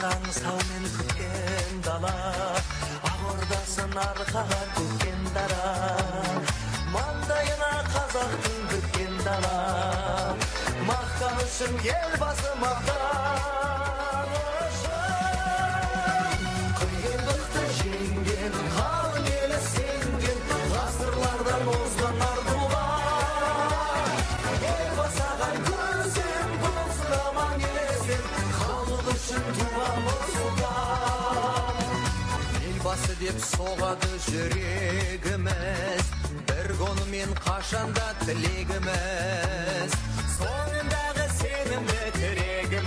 аңсаумен күткен дала, ақ ордасын арқаға көккен дара, маңдайына қазақтың біткен дала, мақтанышым елбасы мақтанышым. Қиындықты жеңген, қалың елі сенген, ғасырлардан озған ардуға, елбасы ағам көрсем, болсын аман есен, халық үшін туамыз ұлан. Елбасы деп соғады жүрегіміз, бір күнімен қашанда тілегіміз, соңындағы сенімді тірегіміз.